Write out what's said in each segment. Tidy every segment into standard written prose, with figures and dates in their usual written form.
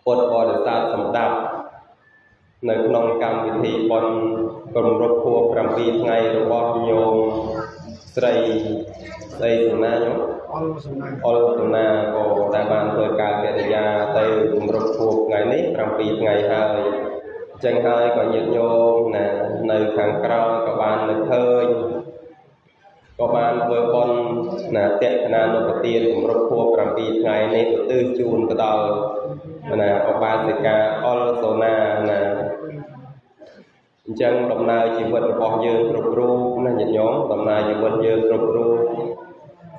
ពុទ្ធបរិស័ទសម្ដាប់នៅក្នុងកម្មវិធីបុណ្យគម្រប់ខួប7ថ្ងៃរបស់ញោមស្រីស្រីសំណាញ់អុលសំណាក៏តែបានធ្វើការកិរិយាទៅគម្រប់ខួបថ្ងៃនេះ7ថ្ងៃហើយអញ្ចឹងហើយក៏ញាតិញោមណានៅខាងក្រៅក៏បាននឹកឃើញក៏បានធ្វើបុណ្យណាតេកណានុប្រទានគម្រប់ខួប7ថ្ងៃនេះឧទ្ទិសជូនទៅដល់ណាឧបាសិកាអុលសូណាណាអញ្ចឹងដំណើរជីវិតរបស់យើងគ្រប់រូបណាញាតិញោមដំណើរជីវិតយើងគ្រប់រូប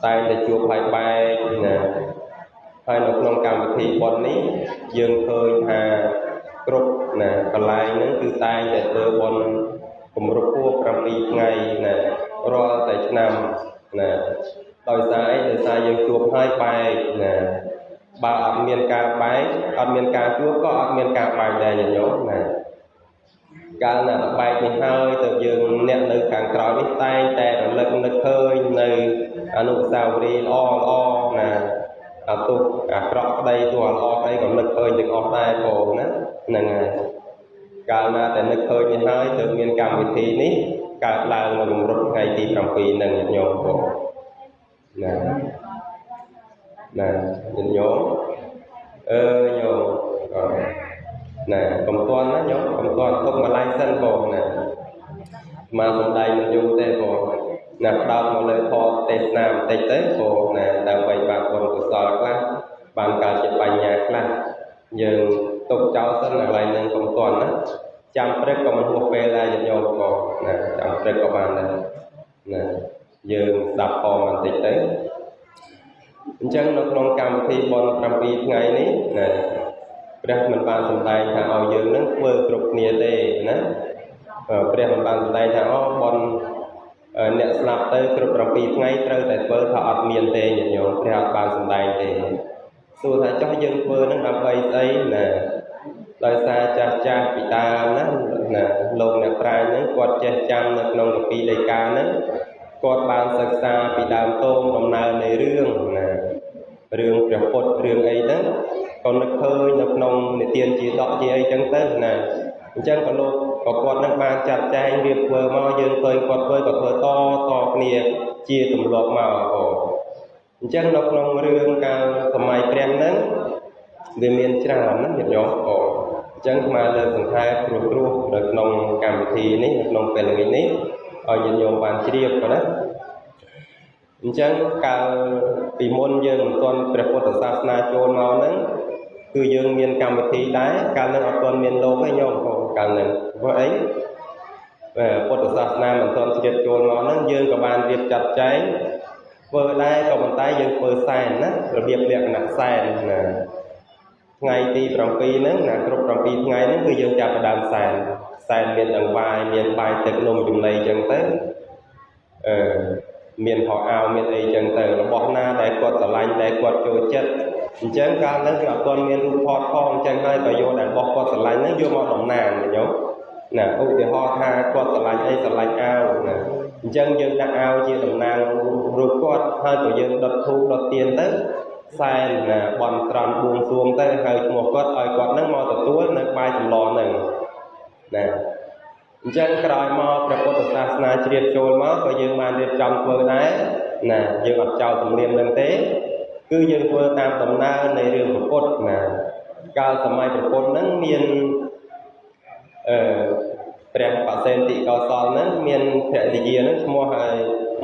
តែតែជួបហើយបែកណាហើយនៅក្នុងកម្មវិធីបុណ្យនេះយើងឃើញថាគ្រប់ណាកន្លែងហ្នឹងគឺតែងតែធ្វើបុណ្យគម្រប់ខួប7ថ្ងៃណារាល់តែឆ្នាំណាដោយសារអីដោយសារយើងជួបហើយបែកណាបើអត់មានការបែកអត់មានការជួបក៏អត់មានការបែកដែរញាតិញោមណាកាលណាបែកនេះហើយទៅយើងអ្នកនៅខាងក្រោយនេះតែងតែរលឹកនឹកឃើញនៅអនុស្សាវរីយ៍ល្អណាអាទុកអាក្រក់ក្តីទោះល្អក្តីក៏នឹកឃើញទាំងអស់ដែរបងណាហ្នឹងហើយកាលណាតែនឹកឃើញនេះហើយទៅមានកម្មវិធីនេះកើតឡើងនៅគម្រប់ថ្ងៃទី7ហ្នឹងញាតិញោមបងណាណាញាតិញោមញោមណាកុំទាន់ណាញោមកុំទាន់ទុកម្លាយសិនបងណាមកសំដែងមិនយូរទេបងណាផ្ដោតមកលើធម៌ទេសនាបន្តិចទៅបងណាដើម្បីបានបុណ្យកុសលខ្លះបានកើតជាបញ្ញាខ្លះយើងទុកចោលសិនកន្លែងហ្នឹងកុំទាន់ណាចាំព្រឹកក៏មិនហួសពេលដែរញាតិញោមបងណាចាំព្រឹកក៏បានដែរណាយើងស្ដាប់ធម៌បន្តិចទៅអញ្ចឹងនៅក្នុងកម្មវិធីបុណ្យ7ថ្ងៃនេះណាព្រះមិនបានសម្ដែងថាឲ្យយើងនឹងធ្វើគ្រប់គ្នាទេណាព្រះមិនបានសម្ដែងថាបុណ្យអ្នកស្លាប់ទៅគ្រប់7ថ្ងៃត្រូវតែធ្វើថាអត់មានទេញាតិញោមព្រះអត់បានសម្ដែងទេសួរថាចុះយើងធ្វើនឹងដើម្បីស្អីណាដោយសារចាស់ពីដើមណាលោកអ្នកប្រាជ្ញហ្នឹងគាត់ចេះចាំនៅក្នុងគម្ពីរដីកាហ្នឹងគាត់បានសិក្សាពីដើមតូងដំណើរនៃរឿងណារឿងព្រះពុទ្ធរឿងអីហ្នឹងក៏នឹកឃើញនៅក្នុងនិទានជាដកជាអីចឹងទៅណាអញ្ចឹងក៏លោកក៏គាត់នឹងបានចាត់ចែងរៀបធ្វើមកយើងឃើញគាត់ធ្វើក៏ធ្វើតគ្នាជាទម្លាប់មកអញ្ចឹងនៅក្នុងរឿងកាលសម័យព្រះហ្នឹងវាមានច្រើនណាញាតិញោមអញ្ចឹងមកលើសង្ខេបព្រោះនៅក្នុងកម្មវិធីនេះនៅក្នុងពេលល្ងាចនេះឲ្យញាតិញោមបានជ្រាបប៉ុណ្ណាអញ្ចឹងកាលពីមុនយើងមិនទាន់ព្រះពុទ្ធសាសនាចូលមកហ្នឹងគឺយើងមានកម្មវិធីដែរកាលហ្នឹងអត់ទាន់មានលោកទេញោមកាលហ្នឹងព្រោះអីពុទ្ធសាសនាមិនទាន់ជ្រាបចូលមកហ្នឹងយើងក៏បានរៀបចាត់ចែងធ្វើដែរក៏ប៉ុន្តែយើងធ្វើសែនណារបៀបលក្ខណៈសែនណាថ្ងៃទី7ហ្នឹងណាគ្រប់7ថ្ងៃហ្នឹងគឺយើងចាប់ផ្ដើមសែនមានអង្វាយមានបាយទឹកនំចំណីអញ្ចឹងទៅមានខោអាវមានអីចឹងទៅរបស់ណាដែលគាត់ស្រឡាញ់ដែលគាត់ចូលចិត្តអញ្ចឹងកាលហ្នឹងគឺអត់ទាន់មានរូបថតផងអញ្ចឹងហើយក៏យកតែរបស់គាត់ស្រឡាញ់ហ្នឹងយកមកតំណាងញោមណាឧទាហរណ៍ថាគាត់ស្រឡាញ់អីស្រឡាញ់អាវណាអញ្ចឹងយើងដាក់អាវជាតំណាងរូបគាត់ហើយក៏យើងដុតធូបដុតទៀនទៅសែនណាបន់ត្រង់បួងសួងទៅហើយឈ្មោះគាត់ឲ្យគាត់ហ្នឹងមកទទួលនៅបាយសម្លហ្នឹងណាអញ្ចឹងក្រោយមកព្រះពុទ្ធសាសនាជ្រាបចូលមកក៏យើងបានរៀបចំធ្វើដែរណាយើងអត់ចោលទំនៀមនឹងទេគឺយើងធ្វើតាមដំណើរនៃរឿងព្រះពុទ្ធណាកាលសម័យព្រះពុទ្ធហ្នឹងមានព្រះបសេនតិកោសលហ្នឹងមានភរិយាហ្នឹងឈ្មោះ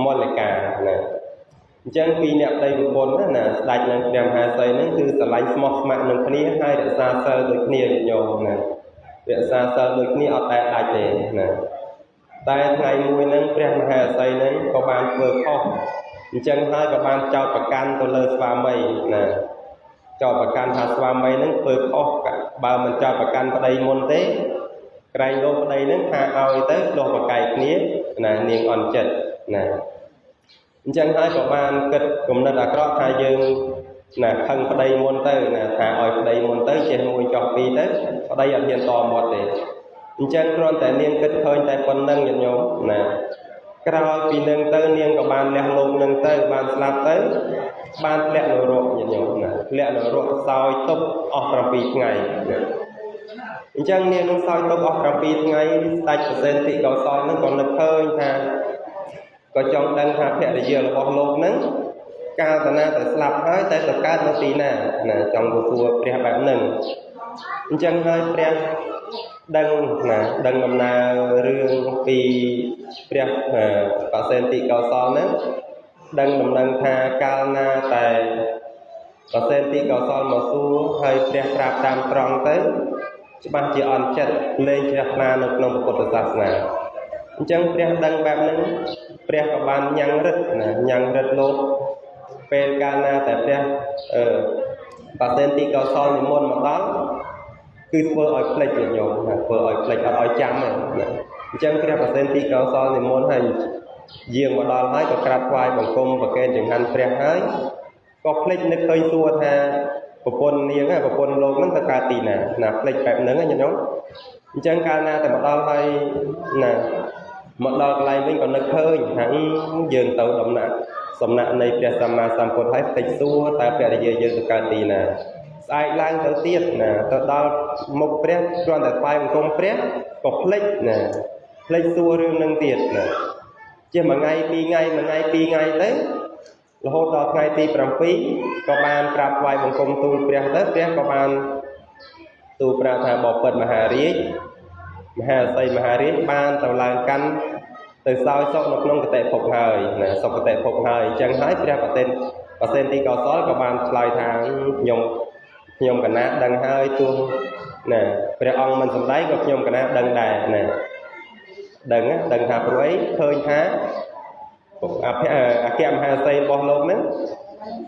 មល្လိកាណាអញ្ចឹងពីអ្នកប្តីប្រពន្ធណាស្ដេចនឹងព្រះមហាសីហ្នឹងគឺស្រឡាញ់ស្មោះស្ម័គ្រនឹងគ្នាហើយរក្សាសិលដូចគ្នាញោមណារក្សាសិលដូចគ្នាអត់តែដាច់ទេណាតែថ្ងៃមួយហ្នឹងព្រះមហាសីហ្នឹងក៏បានធ្វើខុសអញ្ចឹងហើយក៏បានចោទប្រកាន់ទៅលើស្វាមីណាចោទប្រកាន់ថាស្វាមីហ្នឹងធ្វើខុសបើមិនចោទប្រកាន់ប្តីមុនទេក្រែងលោកប្តីហ្នឹងថាឲ្យទៅដោះប្រកែកគ្នាណានាងអន់ចិត្តណាអញ្ចឹងហើយក៏បានគិតគំនិតអាក្រក់ថាយើងណាខឹងប្តីមុនទៅណាថាឲ្យប្តីមុនទៅចេះមួយចោះពីរទៅប្តីអត់ហ៊ានតមាត់ទេអញ្ចឹងគ្រាន់តែនាងគិតឃើញតែប៉ុណ្្នឹងញាតិញោមណា ក្រោយពីនឹងទៅនាងក៏បានលះលោកនឹងទៅបានស្លាប់ទៅបានធ្លាក់នរកញាតិញោមណាធ្លាក់នរកសោយទុកអស់7ថ្ងៃអញ្ចឹងនាងនឹងសោយទុកអស់7ថ្ងៃស្ដេចប្រសិទ្ធិកោសលនឹងក៏នឹកឃើញថាក៏ចង់ដឹងថាភរិយារបស់លោកនឹងកាលតាណាតែស្លាប់ហើយតែទៅកើតនៅទីណាណាចង់ទៅសួរព្រះបែបហ្នឹងអញ្ចឹងហើយព្រះដឹងណាដឹងដំណើររឿងពីព្រះបសេនតិកោសលហ្នឹងដឹងដំណឹងថាកាលណាតែបសេនតិកោសលមកសួរហើយព្រះប្រាប់តាមត្រង់ទៅច្បាស់ជាអន់ចិត្តលែងជ្រះថ្លានៅក្នុងពុទ្ធសាសនាអញ្ចឹងព្រះដឹងបែបហ្នឹងព្រះក៏បានញ៉ាំងរឹតណាញ៉ាំងរឹតលោកពេលកាលណាតែព្រះបសេនតិកោសលនិមន្តមកដល់គឺធ្វើឲ្យផ្លេចញោមណាធ្វើឲ្យផ្លេចអត់ឲ្យចាំទេណាអញ្ចឹងព្រះបសេនតិកោសលនិមន្តហើយយាងមកដល់ហើយក៏ក្រាបថ្វាយបង្គំប្រគេនចង្ហាន់ព្រះហើយក៏ផ្លេចនឹកឃើញសួរថាប្រពន្ធនាងប្រពន្ធលោកហ្នឹងទៅកើតទីណាណាផ្លេចបែបហ្នឹងណាញោមអញ្ចឹងកាលណាតែមកដល់ហើយណាមកដល់កន្លែងវិញក៏នឹកឃើញថាយើងទៅដំណាក់សំណាក់នៃព្រះសម្មាសម្ពុទ្ធហើយផ្លេចសួរតើភរិយាយើងទៅកើតទីណាស្អែកឡើងទៅទៀតណាទៅដល់មុខព្រះគ្រាន់តែថ្វាយបង្គំព្រះក៏ផ្លេចណាផ្លេចសួររឿងនឹងទៀតណាជាមួយថ្ងៃពីរថ្ងៃមួយថ្ងៃពីរថ្ងៃទៅរហូតដល់ថ្ងៃទី7ក៏បានក្រាបថ្វាយបង្គំទូលព្រះទៅព្រះក៏បានទូលប្រាប់ថាបបិទ្ធមហារាជមហាសីមហារាជបានទៅឡើងកាន់ទៅសោយសុខនៅក្នុងកតិភពហើយណាសុខកតិភពហើយអញ្ចឹងហើយព្រះបសេនតិកោសលក៏បានឆ្លើយថាខ្ញុំកណាដឹងហើយទោះណាព្រះអង្គមិនសម្ដែងក៏ខ្ញុំកណាដឹងដែរណាដឹងថាព្រោះអីឃើញថាអគ្គមហាសីរបស់លោកហ្នឹង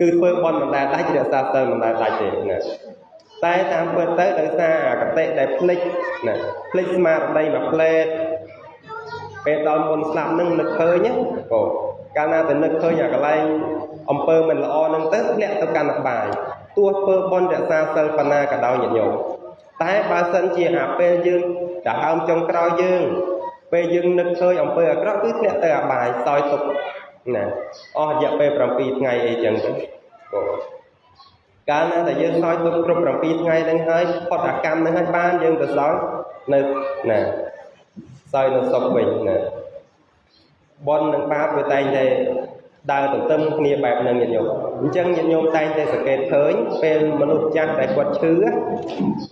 គឺធ្វើបន់បណ្ដាដាច់រក្សាសិលបណ្ដាដាច់ទេណាតែតាមពិតទៅដោយសារអកតិដែលផ្លិចណាផ្លិចស្មារតីមួយផ្លែតពេលដល់មុនស្លាប់ហ្នឹងនឹកឃើញក៏កាលណាតែនឹកឃើញអាកន្លែងអំពើមិនល្អហ្នឹងទៅធ្លាក់ទៅកាន់អបាយទោះធ្វើបន់រក្សាសិលប៉ុណ្ណាក៏ដោយញាតិញោមតែបើសិនជាអាពេលយើងដង្ហើមចុងក្រោយយើងពេលយើងនឹកឃើញអំពើអាក្រក់គឺធ្លាក់ទៅអបាយសោយទុកណាអស់រយៈពេល7ថ្ងៃអីចឹងទៅកាលណាតែយើងសោយទុកគ្រប់7ថ្ងៃហ្នឹងហើយផុតអាកម្មហ្នឹងហើយបានយើងទៅសោយនៅណាសោយនៅសុខវិញណាបុណ្យនិងបាបវាតែងតែដើរទន្ទឹមគ្នាបែបហ្នឹងញាតិញោមអញ្ចឹងញាតិញោមតែងតែសង្កេតឃើញពេលមនុស្សចាស់ដែលគាត់ឈឺ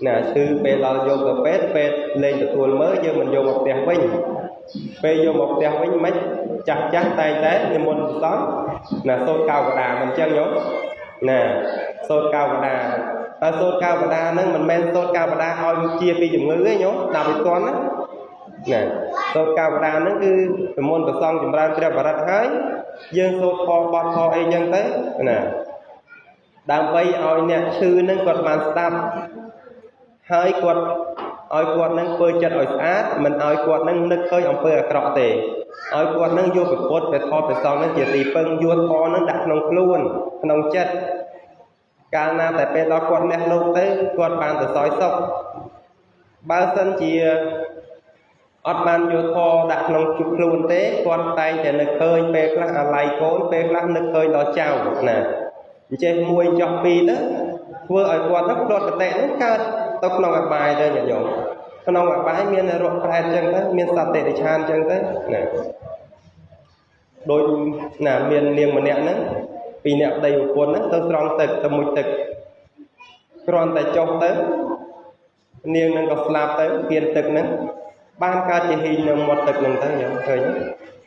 ណាឈឺពេលដល់យកទៅពេទ្យលេងទទួលមើលយើងមិនយកមកផ្ទះវិញពេលយកមកផ្ទះវិញមិនចាស់តែងតែនិមន្តសង្ឃណាសូត្រកោវតាមិនអញ្ចឹងញោមណាសូត្រកោវតាហើយសូត្រកោវតាហ្នឹងមិនមែនសូត្រកោវតាឲ្យជាពីជំងឺទេញោមដល់ពីទាន់ណាសូត្រកោវតាហ្នឹងគឺនិមន្តប្រសងចម្រើនព្រះបរិត្តហើយយើងសូត្រផងបត់ផងអីចឹងទៅណាដើម្បីឲ្យអ្នកឈឺហ្នឹងគាត់បានស្ដាប់ហើយគាត់ឲ្យគាត់នឹងធ្វើចិត្តឲ្យស្អាតមិនឲ្យគាត់នឹងនឹកឃើញអំពើអាក្រក់ទេឲ្យគាត់នឹងយកពុទ្ធព្រះធម៌ព្រះសង្ឃនឹងជាទីពឹងយកធម៌នឹងដាក់ក្នុងខ្លួនក្នុងចិត្តកាលណាតែពេលដល់គាត់លះលោកទៅគាត់បានទៅសោយសុខបើសិនជាអត់បានយកធម៌ដាក់ក្នុងជុកខ្លួនទេគាត់តែងតែនឹកឃើញពេលខ្លះអាល័យកូនពេលខ្លះនឹកឃើញដល់ចៅណាអញ្ចឹងមួយចោះពីរទៅធ្វើឲ្យគាត់នឹងផ្លាត់កតិនឹងកើតទៅក្នុងអបាយទៅញាតិញោមក្នុងអបាយមានរកប្រែតអញ្ចឹងទៅមានសត្វតិរិឆានអញ្ចឹងទៅណាដូចណាមាននាងម្នាក់ហ្នឹងពីអ្នកប្តីប្រពន្ធហ្នឹងទៅស្រង់ទឹកទៅមុជទឹកគ្រាន់តែចុះទៅនាងនឹងក៏ស្លាប់ទៅពៀនទឹកហ្នឹងបានកើតជាហ៊ីងនៅមាត់ទឹកហ្នឹងទៅញោមឃើញ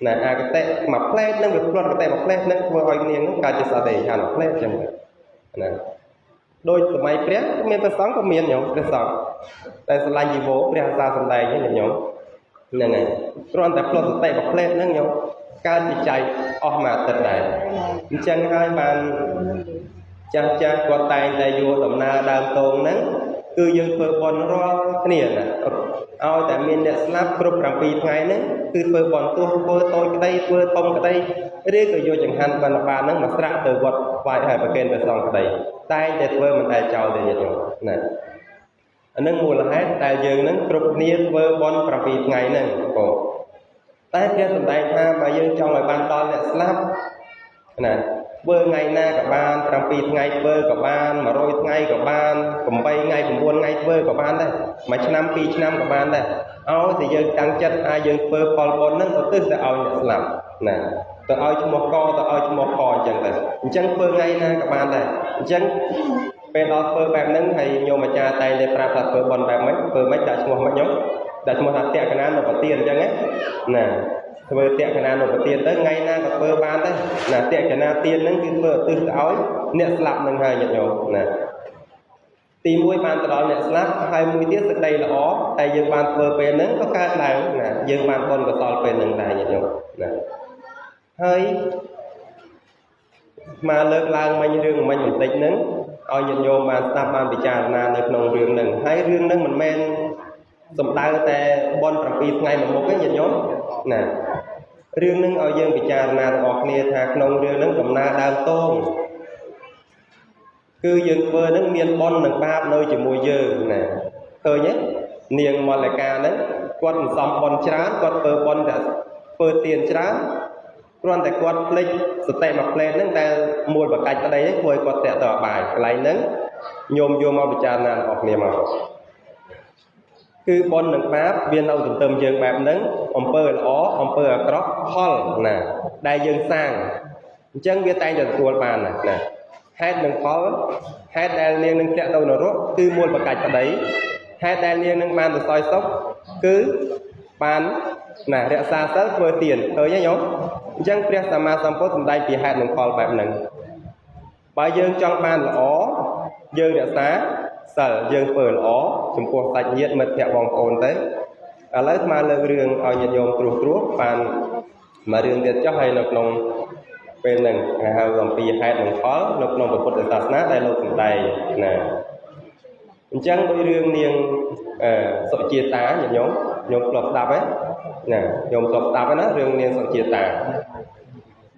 ណាអាកតិមួយផ្លែតហ្នឹងវាផ្លាត់កតិមួយផ្លែតហ្នឹងធ្វើឲ្យនាងហ្នឹងកើតជាសត្វតិរិឆានមួយផ្លែតអញ្ចឹងណាដោយសម័យព្រះមានព្រះសង្ឃក៏មានញោមព្រះសង្ឃតែស្រឡាញ់ជីវោព្រះសាសម្ដែងហ្នឹងញោមហ្នឹងហើយគ្រាន់តែផ្លត់សតិមួយផ្លែតហ្នឹងញោមកើតជាចៃអស់មួយអាទិត្យដែរអញ្ចឹងហើយបានចាស់គាត់តែងតែយកដំណើរដើមតងហ្នឹងគឺយើងធ្វើបន់រាល់គ្នាណាឲ្យតែមានអ្នកស្លាប់គ្រប់7ថ្ងៃហ្នឹងគឺធ្វើបន់ទោះធ្វើតូចក្តីធ្វើធំក្តីឬក៏យកចង្ហាន់បិណ្ឌបាតហ្នឹងមកស្រាក់ទៅវត្តស្វាយហើយប្រគេនព្រះសង្ឃក្តីតែងតែធ្វើមិនដែលចោលទេញាតិញោមណាអានឹងមូលហេតុដែលយើងហ្នឹងគ្រប់គ្នាធ្វើបន់7ថ្ងៃហ្នឹងបង តែព្រះសម្ដែងថាបើយើងចង់ឲ្យបានដល់អ្នកស្លាប់ណាធ្វើថ្ងៃណាក៏បាន7ថ្ងៃធ្វើក៏បាន100ថ្ងៃក៏បាន8ថ្ងៃ9ថ្ងៃធ្វើក៏បានដែរមួយឆ្នាំ2ឆ្នាំក៏បានដែរឲ្យតែយើងតាំងចិត្តថាយើងធ្វើផលបុណ្យហ្នឹងឧទ្ទិសទៅឲ្យអ្នកស្លាប់ណាទៅឲ្យឈ្មោះកទៅឲ្យឈ្មោះកអញ្ចឹងដែរអញ្ចឹងធ្វើថ្ងៃណាក៏បានដែរអញ្ចឹងពេលដល់ធ្វើបែបហ្នឹងហើយញោមអាចារ្យតែងតែប្រាប់ថាធ្វើបុណ្យបែបម៉េចធ្វើម៉េចដាក់ឈ្មោះម៉េចញោមដាក់ឈ្មោះថាតក្កណានុបទានអញ្ចឹងណាធ្វើតក្កណានុបទានទៅថ្ងៃណាក៏ធ្វើបានដែរណាតក្កណាទានហ្នឹងគឺធ្វើឧទ្ទិសទៅឲ្យអ្នកស្លាប់ហ្នឹងហើយញាតិញោមណាទី1បានទៅដល់អ្នកស្លាប់ហើយមួយទៀតសេចក្តីល្អតែយើងបានធ្វើពេលហ្នឹងក៏កើតឡើងណាយើងបានបុណ្យកុសលពេលហ្នឹងដែរញាតិញោមណាហើយមកលើកឡើងមិញរឿងមិញបន្តិចហ្នឹងឲ្យញាតិញោមបានស្ដាប់បានពិចារណានៅក្នុងរឿងហ្នឹងហើយរឿងហ្នឹងមិនមែនសំដៅតែបុណ្យ7ថ្ងៃមួយមុខទេញាតិញោមណារឿងហ្នឹងឲ្យយើងពិចារណាទាំងអស់គ្នាថាក្នុងរឿងហ្នឹងដំណើរដើមតងគឺយើងធ្វើហ្នឹងមានបុណ្យនិងបាបនៅជាមួយយើងណាឃើញទេនាងមល្លិកាហ្នឹងគាត់មិនសមបុណ្យច្រើនគាត់ធ្វើបុណ្យតែធ្វើទានច្រើនគ្រាន់តែគាត់ភ្លេចសតិមួយផ្លេតហ្នឹងដែលមូលបកាច់ក្តីហ្នឹងធ្វើឲ្យគាត់តាក់ទៅអបាយកន្លែងហ្នឹងញោមយកមកពិចារណាទាំងអស់គ្នាមកគឺបុណ្យនិងបាបវានៅទន្ទឹមយើងបែបហ្នឹងអំពើល្អអំពើអាក្រក់ផលណាដែលយើងសាងអញ្ចឹងវាតែងតែទទួលបានណាហេតុនិងផលហេតុដែលនាងនឹងធ្លាក់ទៅនរកគឺមូលបកាច់ក្តីហេតុដែលនាងនឹងបានទៅសោយសុខគឺបានណារក្សាសិលធ្វើទានឃើញទេញោមអញ្ចឹងព្រះសម្មាសម្ពុទ្ធសម្ដែងពីហេតុនិងផលបែបហ្នឹងបើយើងចង់បានល្អយើងរក្សាសិលយើងធ្វើល្អចំពោះសាច់ញាតិមិត្តភក្តិបងប្អូនទៅឥឡូវមកលើករឿងឲ្យញាតិញោមត្រួសបានមករឿងទៀតចុះហើយនៅក្នុងពេលហ្នឹងគេហៅអំពីហេតុនិងផលនៅក្នុងពុទ្ធសាសនាដែលលោកសម្ដែងណាអញ្ចឹងដោយរឿងនាងសុជាតាញាតិញោមធ្លាប់ស្ដាប់ទេណាញោមធ្លាប់ស្ដាប់ណារឿងនាងសុជាតា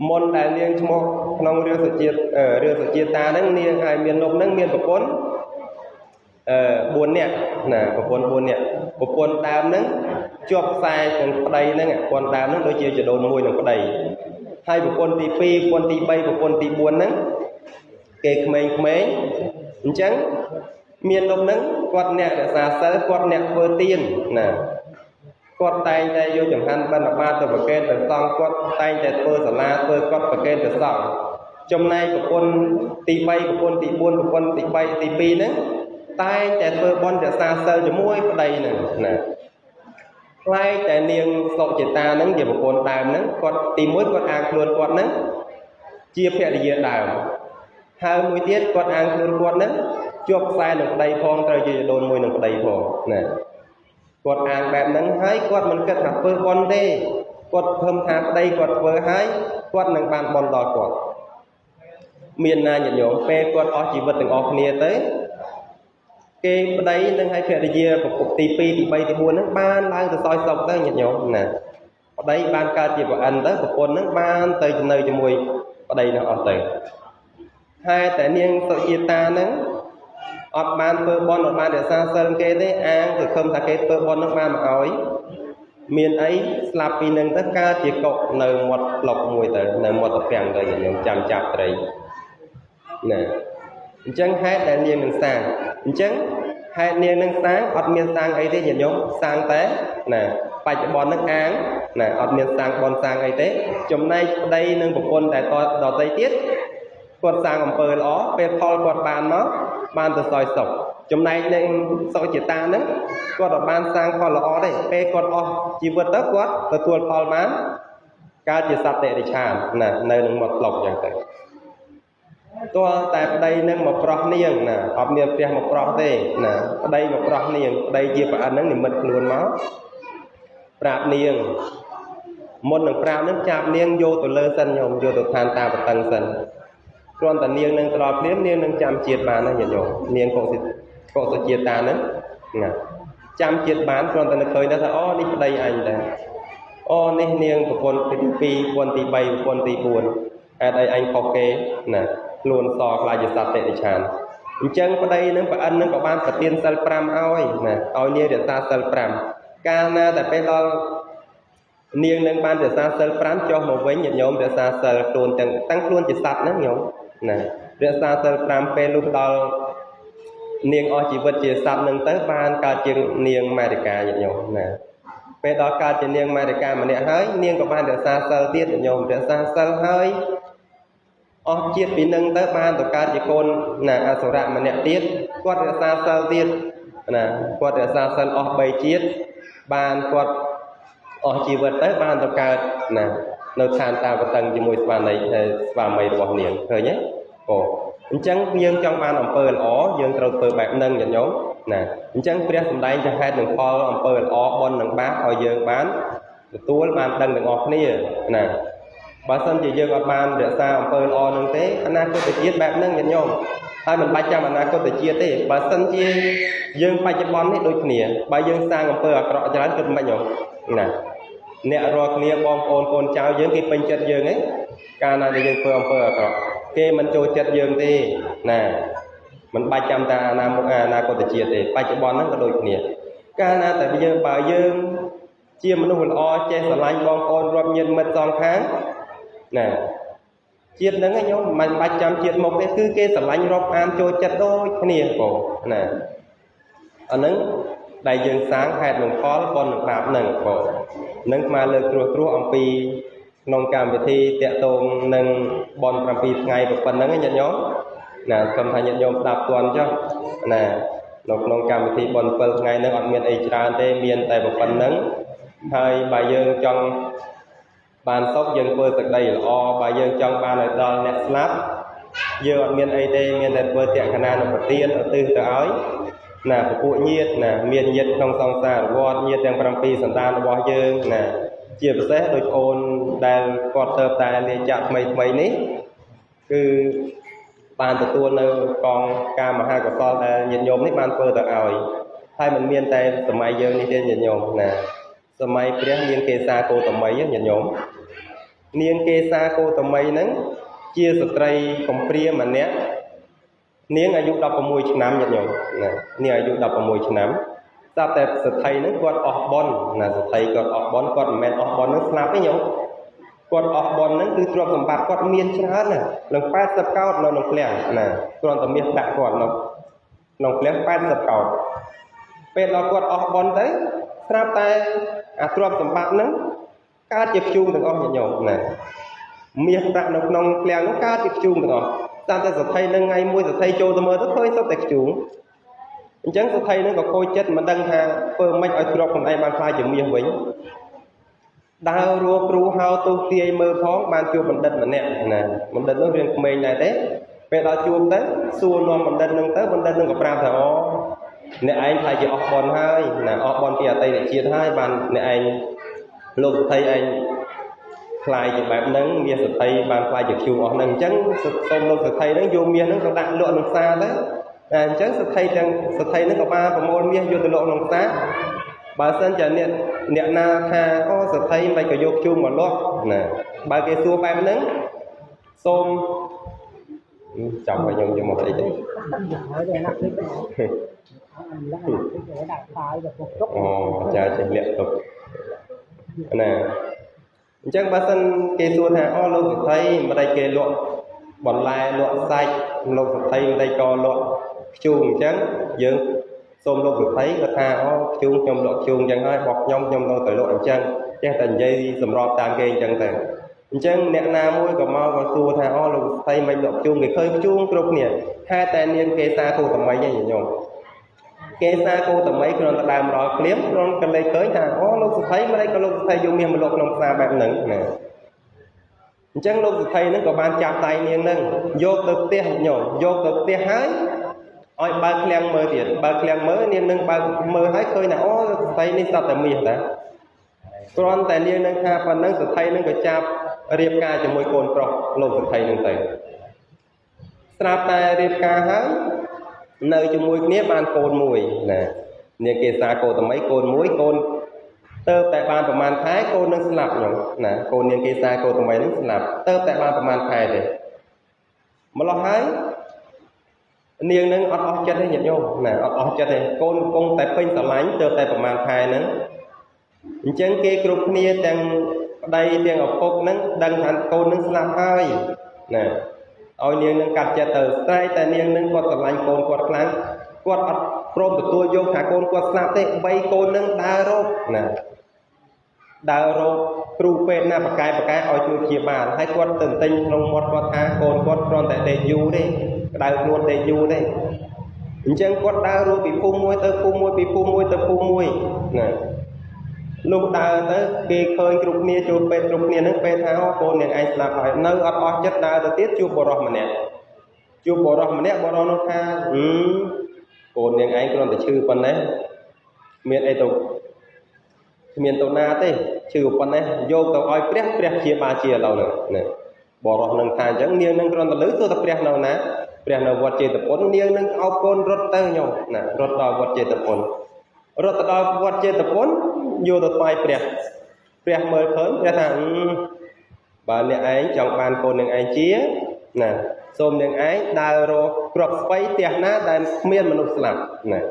មុនដែលនាងឈ្មោះក្នុងរឿងសុជាតាហ្នឹងនាងឲ្យមាននប់ហ្នឹងមានប្រពន្ធ4នាក់ណាប្រពន្ធ4នាក់ប្រពន្ធដើមហ្នឹងជាប់ខ្សែនឹងប្តីហ្នឹងប្រពន្ធដើមហ្នឹងដូចជាចដូនមួយនឹងប្តីហើយប្រពន្ធទី2ប្រពន្ធទី3ប្រពន្ធទី4ហ្នឹងគេក្មេងៗអញ្ចឹងមាននប់ហ្នឹងគាត់អ្នករក្សាសិលគាត់អ្នកធ្វើទានណាគាត់តែងតែយកចង្ហាន់បិណ្ឌបាតទៅប្រគេនព្រះសង្ឃគាត់តែងតែធ្វើសាលាធ្វើគាត់ប្រគេនព្រះសង្ឃចំណែកប្រពន្ធទី3ប្រពន្ធទី4ប្រពន្ធទី3ទី2ហ្នឹងតែងតែធ្វើបុណ្យរក្សាសិលជាមួយប្តីហ្នឹងណាខ្លាយតែនាងសុចិតាហ្នឹងជាប្រពន្ធដើមហ្នឹងគាត់ទី1គាត់អាងខ្លួនគាត់ហ្នឹងជាភរិយាដើមហើយមួយទៀតគាត់អាងខ្លួនគាត់ហ្នឹងជាប់ខ្សែនឹងប្តីផងត្រូវជាដូនមួយនឹងប្តីផងណាគាត់អាងបែបហ្នឹងហើយគាត់មិនគិតថាធ្វើបុណ្យទេគាត់ភឹមថាប្តីគាត់ធ្វើហើយគាត់នឹងបានបុណ្យដល់គាត់មានណាញាតិញោមពេលគាត់អស់ជីវិតទាំងអស់គ្នាទៅគេប្តីនឹងឲ្យភរិយាប្រពន្ធទី2ទី3ទី4ហ្នឹងបានឡើងទៅសោយសុខទៅញាតិញោមណាប្តីបានកើតជាប្រអិនទៅប្រពន្ធហ្នឹងបានទៅនៅជាមួយប្តីនឹងអស់ទៅហើយតែនាងសុជាតាហ្នឹងអត់បានធ្វើបុណ្យអត់បានរក្សាសិលគេទេអាងទៅខំថាគេធ្វើបុណ្យហ្នឹងបានមកឲ្យមានអីស្លាប់ពីនឹងទៅកើតជាកុកនៅមាត់ផ្លុកមួយទៅនៅមាត់ត្រពាំងទៅញាតិញោមចាំចាប់ត្រីណាអញ្ចឹងហេតុដែលនាងនឹងសាងអញ្ចឹងហេតុនាងនឹងសាងអត់មានសាងអីទេញាតិញោមសាងតែណាបច្ចុប្បន្ននឹងអាងណាអត់មានសាងបនសាងអីទេចំណែកប្តីនិងប្រពន្ធតែដទៃទៀតគាត់សាងអំពើល្អពេលផលគាត់បានមកបានទៅសោយសុខចំណែកនឹងសុខចិត្តតាហ្នឹងគាត់អត់បានសាងផលល្អទេពេលគាត់អស់ជីវិតទៅគាត់ទទួលផលបានកើតជាសត្វតិរិឆានណានៅនឹងមាត់ផ្លុកអញ្ចឹងទៅតើតែប្តីនឹងមកប្រោះនាងណាអត់មានព្រះមកប្រោះទេណាប្តីមកប្រោះនាងប្តីជាប្រអិនហ្នឹងនិមិត្តខ្លួនមកប្រាប់នាងមុននឹងប្រាប់នឹងចាប់នាងយកទៅលើសិនញោមយកទៅឋានតាបតឹងសិនគ្រាន់តែនាងនឹងទៅដល់ព្រាមនាងនឹងចាំជាតិបានណាញាតិញោមនាងកុសជាតិតាហ្នឹងណាចាំជាតិបានគ្រាន់តែនឹកឃើញថាអូនេះប្តីអញដែរអូនេះនាងប្រពន្ធទី2ប្រពន្ធទី3ប្រពន្ធទី4ហេតុអីអញខុសគេណាខ្លួនសខ្លាចជាសត្វតិរិឆានអញ្ចឹងប្តីនឹងប្រអិននឹងក៏បានប្រទានសិល5ឲ្យណាឲ្យនាងរក្សាសិល5កាលណាតែពេលដល់ niềng nâng ban để xa sel pram cho một với nhiệt nhóm để xa sel tuôn tăng luôn chỉ sạch nữa nhóm nè để xa sel pram pe lúc đó niềng ở chỉ vật chỉ sạch nâng tới ban cả chừng niềng mai cả nhiệt nhóm nè pe đó cả chừng niềng mai cả mà nè hơi niềng của ban để xa sel tiết nhiệt nhóm để xa sel hơi ở chiết bị nâng tới ban tổ cả chỉ con nè asura mà nè tiết quạt để xa sel tiết nè quạt để xa sel ở bảy chiết ban quạt ở chỉ vật tới ban tổ cả nè nơi than ta có tầng chỉ mùi bàn này và mày được niềng thôi nhé ồ chẳng dương trong ban ông pơ ó dương trâu pơ bạc nâng nhận nhóm nè chẳng bây giờ đây cho hai đường kho ông pơ ó bon đường bát ở dương bán túi ban đăng đường ọt nè nè bà sân chỉ dương ở ban để sao ông pơ ó nâng thế anh có thể chiết bạc nâng nhận nhóm hai mình 300 anh có thể chia thế bà sân chia dương 300 bon hết đôi nè bà dương sang ông pơ ở trọ cho lắm cực mạnh nhóm nè nè rồi kia bom con cháu dương cái bên chân dương ấy ca nào dương phơi phơi rồi kia mình trôi chân dương đi nè mình 300 ta nam một na có thể chia thì 300 bon nó có đôi nè ca nào tại bây giờ bà dương chia mình nuôi o che sờ lanh bom con rồi nhân mất xong tháng nè chia nó cái nhóm mình 300 chia một cái cứ kia sờ lanh rồi ăn trôi chân đôi nè cổ nè anh nứng đại dương sáng hai đường khó con đường bạc nâng cổ nâng mà lời cua ông pi nông cam về thi tẹt tông nâng bon làm pi ngày một phần nâng nhận nhóm nè cầm thay nhận nhóm đạp toàn cho nè nông cam về thi bon phần ngày nâng ở miền ấy tràn tây miền tại một phần nâng hai bài dương trong bàn sóc dân quê từ đây là o bài dương trong ban này đó net snap giờ ở miền ấy tây miền tại quê tẹt khả năng là tiên ở tư từ ấy nè phụ nhiệt nè miền nhiệt trong sông xa vọt nhiệt đang làm pi sản tan vọt dương nè chia sẻ đôi ôn đang quạt tơ tài để chặt mấy ní cứ bàn từ tuôn nơi con ca mà hai của con là nhiệt nhôm nít ban phơ từ ỏi hai mình miền tây tầm mai dương đi trên nhiệt nhôm nè tầm mai phía niên kê xa cô tầm mấy nhiệt nhôm niên kê xa cô tầm mấy nắng chia sợi trai còn phía mà nét niênอายุ 16 ឆ្នាំញាតិញោមណានេះអាយុ 16 ឆ្នាំស្រាប់តែសទ្ធិហ្នឹងគាត់អស់បនណាសទ្ធិគាត់អស់បនគាត់មិនមែនអស់បនហ្នឹងស្លាប់ទេញោមគាត់អស់បនហ្នឹងគឺទ្រព្យសម្បត្តិគាត់មានច្រើនណានឹង80កោដនៅក្នុងផ្ទះណាគ្រាន់តែមាសដាក់គាត់នៅក្នុងផ្ទះ80កោដពេលដល់គាត់អស់បនទៅស្រាប់តែអាទ្រព្យសម្បត្តិហ្នឹងកើតជាខ្ជូងទាំងអស់ញាតិញោមណាមាសដាក់នៅក្នុងផ្ទះហ្នឹងកើតជាខ្ជូងទាំងអស់តាមតែសទ្ធិនឹងថ្ងៃមួយសទ្ធិចូលទៅមើលទៅឃើញសុទ្ធតែខ្ជូងអញ្ចឹងសទ្ធិនឹងក៏ខូចចិត្តមិនដឹងថាធ្វើម៉េចឲ្យទ្រព្យខ្លួនឯងបានខ្លាចជាមាសវិញដើររੂគ្រូហៅទូទាយមើលផងបានជួបបណ្ឌិតម្នាក់ណាបណ្ឌិតនោះរៀងក្មេងដែរទេពេលដល់ជួបទៅសួរនាំបណ្ឌិតនឹងទៅបណ្ឌិតនឹងក៏ប្រាប់ថាអូអ្នកឯងខ្លាចជាអស់បនហើយណាអស់បនពីអតីតជាតិហើយបានអ្នកឯងលោកសទ្ធិឯងខ្លាយជាបែបហ្នឹងមាសសទ្ធិបានខ្លាយជាខ្ជូងអស់ហ្នឹងអញ្ចឹងសូមលោកសទ្ធិហ្នឹងយកមាសហ្នឹងទៅដាក់លក់ក្នុងផ្សារទៅតែអញ្ចឹងសទ្ធិទាំងសទ្ធិហ្នឹងក៏បានប្រមូលមាសយកទៅលក់ក្នុងផ្សារបើសិនជាអ្នកណាថាអូសទ្ធិមិនក៏យកខ្ជូងមកលក់ណាបើគេសួរបែបហ្នឹងសូមចាំឲ្យខ្ញុំយកមកអីទេអូចាចេះលាក់ទុកណាអញ្ចឹងបើសិនគេសួរថាអូលោកសទ្ធិមិនได้គេលក់បន្លែលក់សាច់លោកសទ្ធិមិនได้ក៏លក់ខ្ជូងអញ្ចឹងយើងសូមលោកសទ្ធិគាត់ថាអូខ្ជូងខ្ញុំលក់ខ្ជូងអញ្ចឹងហើយបោះខ្ញុំនៅតែលក់អញ្ចឹងចេះតែនិយាយសម្របតាមគេអញ្ចឹងទៅអញ្ចឹងអ្នកណាមួយក៏មកក៏សួរថាអូលោកសទ្ធិមិនលក់ខ្ជូងគេឃើញខ្ជូងគ្រប់គ្នាហេតុតែនាងគេសាគូតមីហ្នឹងញោមគេសាគូតមីគ្រាន់តែដើមរកភ្លាមគ្រាន់តែលេចឃើញថាអូលោកសទ្ធិមិនได้ក៏លោកសទ្ធិយកមាសមកលក់ក្នុងផ្សារបែបហ្នឹងណាអញ្ចឹងលោកសទ្ធិហ្នឹងក៏បានចាប់ដៃនាងហ្នឹងយកទៅផ្ទះញោមយកទៅផ្ទះហើយឲ្យបើកឃ្លាំងមើលទៀតបើកឃ្លាំងមើលនាងនឹងបើកមើលហើយឃើញថាអូសទ្ធិនេះសត្វតែមាសតាគ្រាន់តែនាងនឹងថាប៉ុណ្ណឹងសទ្ធិនឹងក៏ចាប់រៀបការជាមួយកូនប្រុសលោកសទ្ធិនឹងទៅស្រាប់តែរៀបការហើយនៅជាមួយគ្នាបានកូនមួយណានាងគេសាកូតមីកូនមួយកូនទៅតែបានប្រហែលខែកូននឹងស្លាប់ញោមណាកូននាងគេសាកូតមីនឹងស្លាប់ទៅតែបានប្រហែលខែទេម្ល៉េះហើយនាងនឹងអត់អស់ចិត្តទេញាតិញោមណាអត់អស់ចិត្តទេកូនកំពុងតែពេញស្រឡាញ់ទៅតែប្រហែលខែហ្នឹង ចឹងគេគ្រប់គ្នាទាំងប្តីទាំងឪពុកហ្នឹងដឹងថាកូននឹងស្លាប់ហើយណាឲ្យនាងនឹងកាត់ចិត្តទៅតែតែនាងនឹងគាត់ស្រឡាញ់កូនគាត់ខ្លាំងគាត់អត់ព្រមទទួលយកថាកូនគាត់ស្លាប់ទេបីកូននឹងដើររកណាដើររកគ្រូពេទ្យណាបកែឲ្យជួយព្យាបាលហើយគាត់ទៅទិញក្នុងមាត់គាត់ថាកូនគាត់គ្រាន់តែដេកយូរទេក្តៅខ្លួនដេកយូរទេអញ្ចឹងគាត់ដើររកពីភូមិមួយទៅភូមិមួយពីភូមិមួយទៅភូមិមួយណាលោកដើរទៅគេឃើញគ្រប់គ្នាចូលពេទ្យគ្រប់គ្នានឹងពេទ្យថាកូននាងឯងស្លាប់ហើយនៅអត់អស់ចិត្តដើរទៅទៀតជួបបរិសម្នាក់បរិសនោះថាកូននាងឯងគ្រាន់តែឈឺប៉ុណ្ណេះមានអីទៅគ្មានទៅណាទេឈឺប៉ុណ្ណេះយកទៅឲ្យព្រះជាបាជាឥឡូវហ្នឹងណាបរិសនឹងថាអញ្ចឹងនាងនឹងគ្រាន់តែលើទៅតែព្រះនៅណាព្រះនៅវត្តចេតពុននាងនឹងអោបកូនរត់ទៅញោមណារត់ដល់វត្តចេតពុនរត់ទៅដល់វត្តចេតពុនយកទៅថ្វាយព្រះមើលឃើញព្រះថាបើអ្នកឯងចង់បានកូននឹងឯងជាណាសូមនឹងឯងដើររកគ្រាប់ស្ពៃផ្ទះណាដែលគ្មានមនុស្សស្លាប់ណា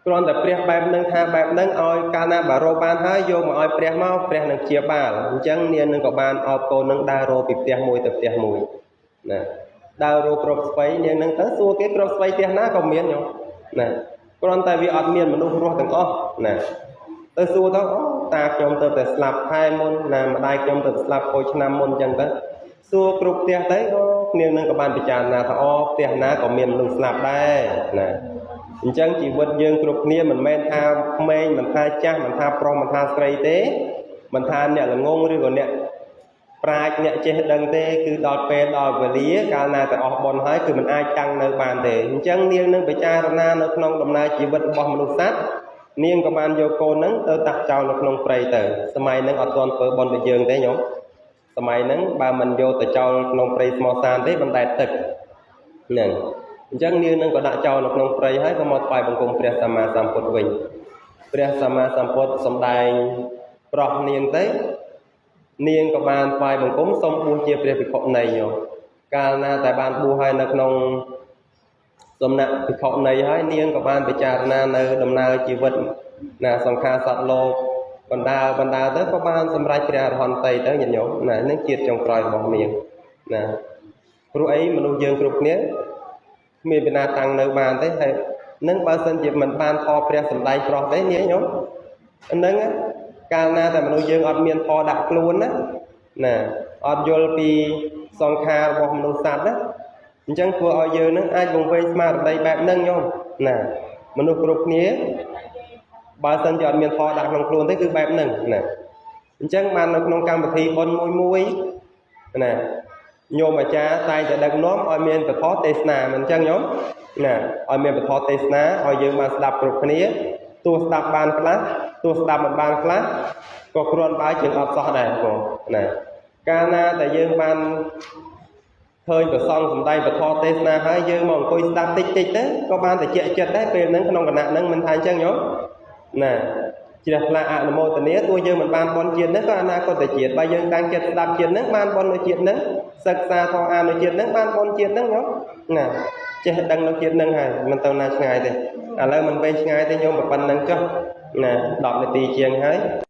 គ្រាន់តែព្រះបែបនឹងថាបែបនឹងឲ្យកាលណាបើរកបានហើយយកមកឲ្យព្រះមកព្រះនឹងជាបាលអញ្ចឹងនាងនឹងក៏បានអោបកូននឹងដើររកពីផ្ទះមួយទៅផ្ទះមួយណាដើររកគ្រាប់ស្ពៃនាងនឹងទៅសួរគេគ្រាប់ស្ពៃផ្ទះណាក៏មានញោមណាគ្រាន់តែវាអត់មានមនុស្សរស់ទាំងអស់ណាទៅសួរទៅតាខ្ញុំទៅតែស្លាប់ខែមុនណាម្ដាយខ្ញុំទៅស្លាប់ខូចឆ្នាំមុនអញ្ចឹងទៅសួរគ្រប់ផ្ទះទៅគ្នានឹងក៏បានពិចារណាថាផ្ទះណាក៏មានមនុស្សស្លាប់ដែរណាអញ្ចឹងជីវិតយើងគ្រប់គ្នាមិនមែនថាក្មេងមិនថាចាស់មិនថាប្រុសមិនថាស្រីទេមិនថាអ្នកល្ងងឬក៏អ្នកប្រាជ្ញអ្នកចេះដឹងទេគឺដល់ពេលដល់វេលាកាលណាតែអស់បុណ្យហើយគឺមិនអាចតាំងនៅបានទេអញ្ចឹងនាងនឹងពិចារណានៅក្នុងដំណើរជីវិតរបស់មនុស្សសត្វនាងក៏បានយកកូននឹងទៅដាក់ចោលនៅក្នុងព្រៃទៅសម័យនឹងអត់ទាន់ធ្វើបុណ្យដូចយើងទេញោមសម័យហ្នឹងបើមិនយកទៅចោលក្នុងព្រៃស្មោះសានទេបណ្ដែតទឹកហ្នឹងអញ្ចឹងនាងនឹងក៏ដាក់ចោលនៅក្នុងព្រៃហើយក៏មកថ្វាយបង្គំព្រះសម្មាសម្ពុទ្ធវិញព្រះសម្មាសម្ពុទ្ធសម្ដែងប្រោះនាងទៅនាងក៏បានថ្វាយបង្គំសូមបួសជាព្រះភិក្ខុនីយោកាលណាតែបានបួសហើយនៅក្នុងសំណាក់ភិក្ខុនីហើយនាងក៏បានពិចារណានៅដំណើរជីវិតណាសង្ខារសត្វលោកបណ្ដាលទៅក៏បានសម្រេចព្រះអរហន្តទៅញាតិញោមណានឹងជាតិចុងក្រោយរបស់នាងណាព្រោះអីមនុស្សយើងគ្រប់គ្នាគ្មានពីណាតាំងនៅបានទេហើយនឹងបើសិនជាមិនបានខព្រះសម្ដែងប្រោះទេញាតិញោមហ្នឹងកាលណាតែមនុស្សយើងអត់មានខដាក់ខ្លួនណាអត់យល់ពីសង្ខាររបស់មនុស្សសត្វណាអញ្ចឹងធ្វើឲ្យយើងនឹងអាចវង្វេងស្មារតីបែបហ្នឹងញោមណាមនុស្សគ្រប់គ្នាបើសិនជាអត់មានខដាក់ក្នុងខ្លួនទេគឺបែបហ្នឹងណាអញ្ចឹងបាននៅក្នុងកម្មវិធីបុណ្យមួយណាញោមអាចារ្យតែងតែដឹកនាំឲ្យមានពធទេសនាមិនអញ្ចឹងញោមណាឲ្យមានពធទេសនាឲ្យយើងបានស្ដាប់គ្រប់គ្នាទោះស្ដាប់បានខ្លះទោះស្ដាប់មិនបានខ្លះក៏គ្រាន់បើជាងអត់សោះដែរបងណាកាលណាតែយើងបានឃើញប្រសងសំដែងពធទេសនាហើយយើងមកអង្គុយស្ដាប់តិចទៅក៏បានតែជាចិត្តដែរពេលហ្នឹងក្នុងគណៈហ្នឹងមិនថាអញ្ចឹងញោមណាជ្រះថ្លាអនុមោទនាទោះយើងមិនបានបុណ្យជាតិហ្នឹងក៏អនាគតជាតិបើយើងតាំងចិត្តស្ដាប់ជាតិហ្នឹងបានបុណ្យនៅជាតិហ្នឹងសិក្សាធម៌អាននៅជាតិហ្នឹងបានបុណ្យជាតិហ្នឹងញោមណាចេះដឹងនៅជាតិហ្នឹងហើយមិនទៅណាឆ្ងាយទេឥឡូវមិនវែងឆ្ងាយទេញោមប៉ុណ្្នឹងចុះណា10នាទីជាងហើយ